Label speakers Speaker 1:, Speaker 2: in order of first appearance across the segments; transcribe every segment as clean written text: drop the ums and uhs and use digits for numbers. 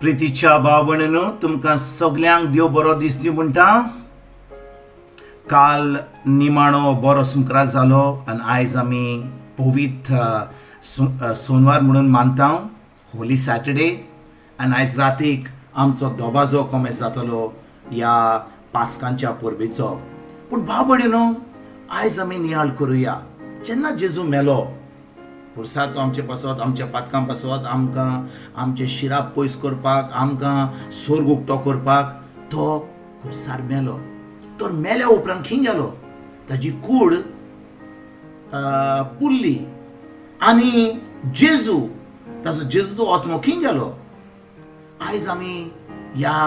Speaker 1: प्रितीच्या भाव भयणींनो, तुमकां सगल्यांक देव बरो दीस दिवं म्हणटा. काल निमाणो बरो संक्रांत जालो आनी आयज आमी पवित्र सोनवार म्हणून मानता, होली सॅटर्डे. आनी आयज रातीक आमचो दोबाजो कॉमेस जातलो ह्या पास्कांच्या परबेचो. पूण भाव भयणींनो, आयज आमी नियाळ करुया जेन्ना जेजू मेलो. खुर्सार तो आमचे पासत, आमच्या पातकां पासत, आमकां आमचे शिराप पयस करपाक, आमकां स्वर्ग उक्तो करपाक तो खुर्सार मेलो. तो मेल्या उपरांत खंय गेलो? ताजी कूड पुरली आनी ताजो जेजूचो आत्मो खंय गेलो? आयज आमी ह्या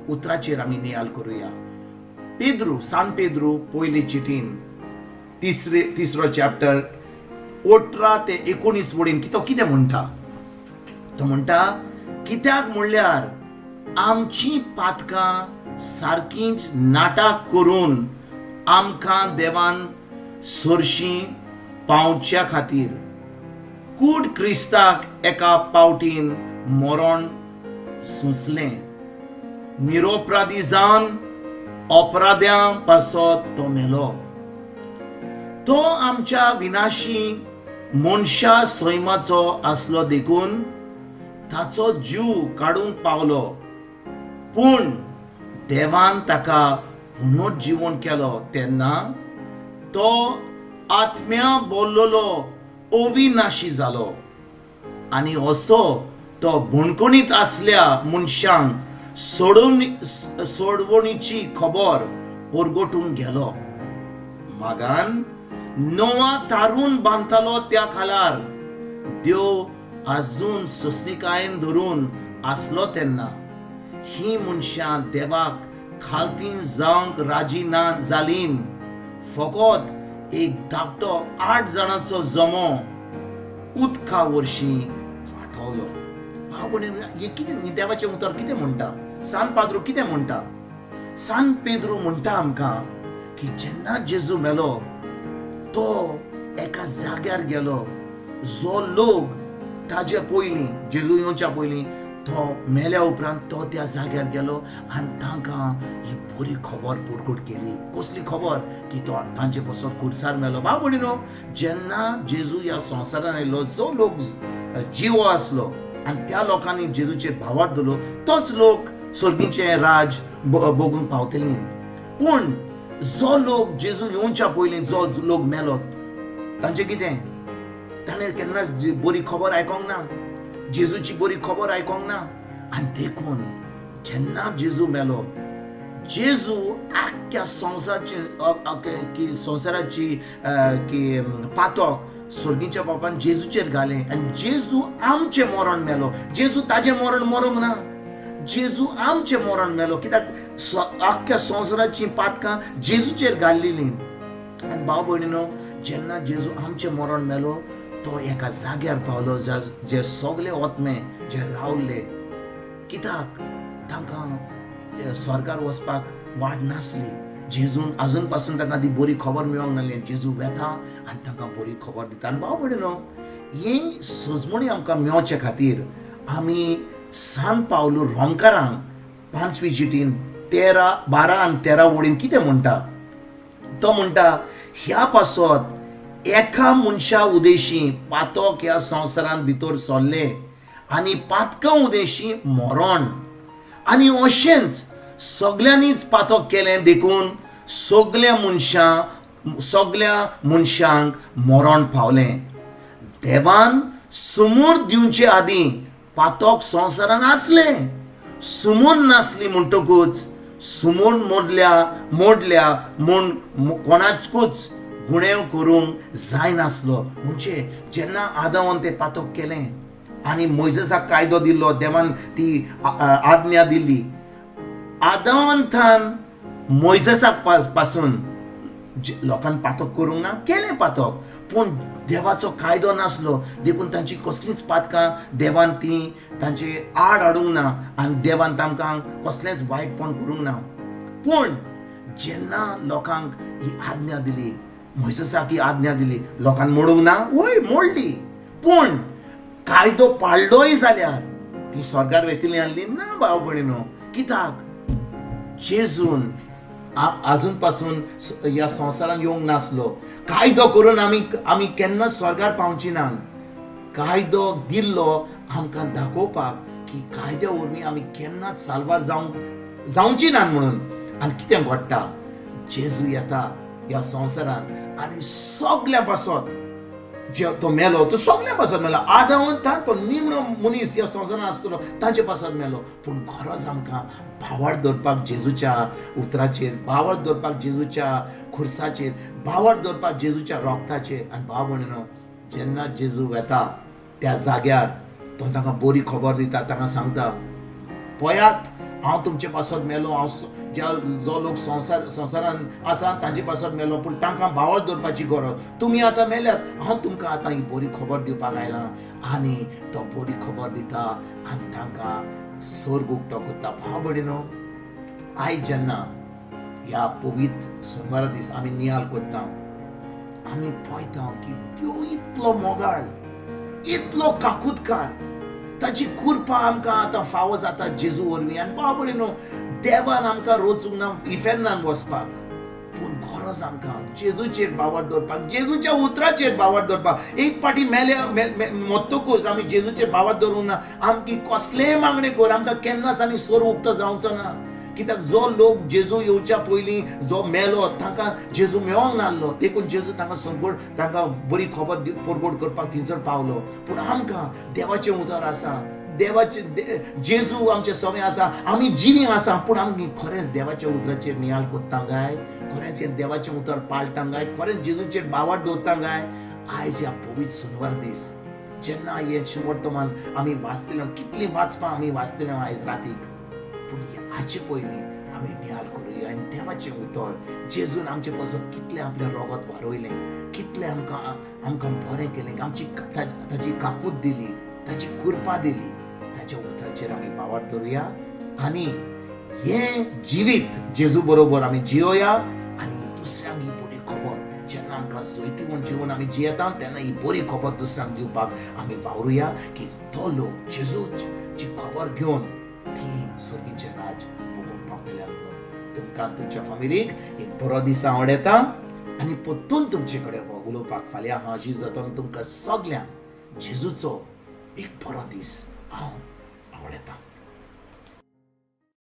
Speaker 1: उतराचेर आमी नियाळ करुया. सान पेद्रू पयली चिटीन तिसरो चॅप्टर 18 ते 19 वडीन तो कितें म्हणटा? तो म्हणटा, कित्याक म्हणल्यार आमची पातकां सारकींच नाटक करून आमकां देवान सोरशीं पावच्या खातीर कूड क्रिस्ताक एका पावटीन मरण सोंसलें. निरोपराधी जावन अपराध्यां पासत तो मेलो. तो आमच्या विनाशी मनशा सैमाचो आसलो देखून ताचो जीव काडूंक पावलो. पूण देवान ताका पुनरुज्जीवन केलो तेन्ना तो आत्म्या बोल्लोलो अविनाशी जालो. आनी असो तो बुणकुणीत आसल्या मनशांक सोडवणीची खबर परगटूंक गेलो. मागान नोवा तारून बांदतालो त्या खालार देव आजून सोंसणिकायेन धरून आसलो तेन्ना ही मनशां देवाक खालती जावंक राजी ना जालीं. फकत एक धाकटो 8 जाणांचो जमो उदका वर्शी फाटवलो. हे कितें देवाचें उतर कितें म्हणटा? सान पेद्रू कितें म्हणटा? सान पेद्रू म्हणटा आमकां की जेन्ना जेजू मेलो तो एका जाग्यार गेलो जो लोक ताजे पयलीं जेजू येवच्या पयलीं तो मेल्या उपरांत तो त्या जाग्यार गेलो आनी तांकां ही बरी खबर परगट केली. कसली खबर? की तो तांचे पासत खुर्सार मेलो. भाव भयणींनो, जेन्ना जेजू ह्या संवसारान आयलो, जो लोक जिवो आसलो आनी त्या लोकांनी जेजूचेर भावार्थ दिलो, तोच लोक स्वर्गीचें राज भोगूंक पावतलीं. पूण जो लोक जेजू येवच्या पयलीं जो लोक मेलो तांचें कितें? ताणें केन्नाच बरी खबर आयकोंक ना, जेजूची बरी खबर आयकोंक ना. आनी देखून जेन्ना जेजू मेलो, जेजू आख्ख्या संवसाराची पातक स्वर्गीच्या बापान जेजूचेर घालें आनी जेजू आमचें मरण मेलो. जेजू ताजें मरण मरोंक ना, जेजू आमचें मरण मेलो. कित्याक आख्ख्या संवसाराची पातकां जेजूचेर घाल्लेलीं. आनी भाव भयणींनो, जेन्ना जेजू आमचें मरण मेलो तो एका जाग्यार पावलो जे सगळे आत्मे जे रावले. कित्याक तांकां स्वर्गार वचपाक वाट नासली. जेजून आजून पासून तांकां ती बरी खबर मेळोंक नासली. जेजू वेता आनी तांकां बरी खबर दिता. आनी भाव भयणींनो, ही सजमणी आमकां मेळचे खातीर आमी सान पावलो रोमकारांक 5वी चिटीन 12 आनी 13 वडीन कितें म्हणटा? तो म्हणटा, ह्या पासत एका मनशा उदेशी पातक ह्या संवसारान भितर सरले आनी पातकां उदेशी मरण. आनी अशेंच सगल्यांनीच पातक केलें देखून सगल्या मनशांक मरण पावलें. देवान समोर दिवचे आदीं पातक संवसारान आसलें. समोर नासली म्हणटकूच समोर मोडल्या म्हूण कोणाकूच गुणेव करूंक जायनासलो. म्हणजे जेन्ना आदामान तें पातक केलें आनी मोइसेसाक कायदो दिल्लो, देवान ती आज्ञा दिल्ली, आदामांतान मोइसेसाक पासून लोकांनी पातक करूंक ना, केलें पातक. पूण देवाचो कायदो नासलो देखून तांची कसलींच पातकां देवान ती तांचे आड हाडूंक ना आनी देवान तांकां कसलेंच वायटपण करूंक ना. पूण जेन्ना लोकांक ही आज्ञा दिली, मोइसेसाक ही आज्ञा दिली, लोकांनी मोडूंक ना? वय मोडली. पूण कायदो पाळलोय जाल्यार ती स्वर्गार वेतली आणली ना भाव भयणीनो. कित्याक जेजून आजून पासून ह्या संवसारान येवंक नासलो. कायदो करून आमी केन्नाच स्वर्गार पावची ना. कायदो दिल्लो आमकां दाखोवपाक की कायद्या वरवीं आमी केन्नाच साल्वार जावची ना म्हणून. आनी कितें घडटा, जेजू येता ह्या संवसारान आनी सगल्या पासत जे तो मेलो तो सगल्या पासत मेलो. आदावंता तो निमणो मनीस ह्या संवसारान आसतलो ताचे पासत मेलो. पूण गरज आमकां भावार्थ दवरपाक जेजूच्या उतराचेर, भावार्थ दवरपाक जेजूच्या खुर्साचेर, भावार्थ दवरपाक जेजूच्या रोगताचेर. आनी भाव भयणीनो, जेन्ना जेजू येता त्या जाग्यार तो तांकां बरी खबर दिता. तांकां सांगता, पळयात हांव तुमचे पासत मेलो. हांव जो लोक संवसारान आसा तांचे पासत मेलो, पूण तांकां भावार्थ दवरपाची गरज. तुमी आतां मेल्यात, हांव तुमकां आतां ही बरी खबर दिवपाक आयलां. आनी तो बरी खबर दिता आनी तांकां स्वर्ग उक्तो करता. भाव भयणीनो, आयज जेन्ना ह्या पवित्र सोनवारा दीस आमी नियाळ करता, आमी पळयता की त्यो इतलो मोगाळ, इतलो काकूतकार, ताची कृपा आमकां आतां फावो जाता जेजू वरवीं. आनी भाव भयणीनो, देवान आमकां रोचूंक ना इफेन्नान वचपाक, पूण गरज आमकां जेजूचेर भावार्थ दवरपाक, जेजूच्या उतराचेर भावार्थ दवरपाक. एक फावटी मरतकूच आमी जेजूचेर भावार्थ दवरूंक ना. आमची कसलेय मागणी कर, आमकां केन्नाच आनी स्वर उक्तो जावचो ना. कित्याक जो लोक जेजू येवच्या पयलीं जो मेलो तांकां जेजू मेळोंक नासलो, देखून जेजू तांकां संकट, तांकां बरी खबर परगोड करपाक थंयसर पावलो. पूण आमकां देवाचें उतर आसा, देवाचे जेजू आमचे समें आसा, आमी जिवी आसा, पूण आमी खरेंच देवाच्या उतराचेर नियाळ कोत्ता काय, खरेंच देवाचें उतर पाळटा काय, खरेंच जेजूचेर भावार्थ दवरता काय. आयज ह्या पवित्र सोनवार दीस जेन्ना हें वर्तमान आमी वाचतले, कितलीं वाचपां आमी वाचतले आयज रातीक, पूण हाचे पयलीं आमी नियाळ करुया आनी देवाचें उतर, जेजून आमचे पासून कितलें आपलें रगत वारोयलें, कितलें आमकां बरें केलें, आमची ताची काकूट दिली, ताची कृपा दिली, ताच्या उतराचेर आमी भावार्थ दवरुया आनी हें जिवीत जेजू बरोबर आमी जियोया. आनी दुसऱ्यांक ही बरी खबर जेन्ना आमकां जैती म्हूण जिवन आमी जियेता तेन्ना ही बरी खबर दुसऱ्यांक दिवपाक आमी वावरुया की तो लोक जेजूची खबर घेवन ती स्वर्गीचें राज भोगूंक पावतले म्हणून. तुमकां तुमच्या फॅमिलीक एक बरो दीस आवडटा आनी परतून तुमचे कडेन उलोवपाक फाल्यां हांव अशीं जाता. तुमकां सगल्यांक जेजूचो एक बरो दीस हांव आवडटा.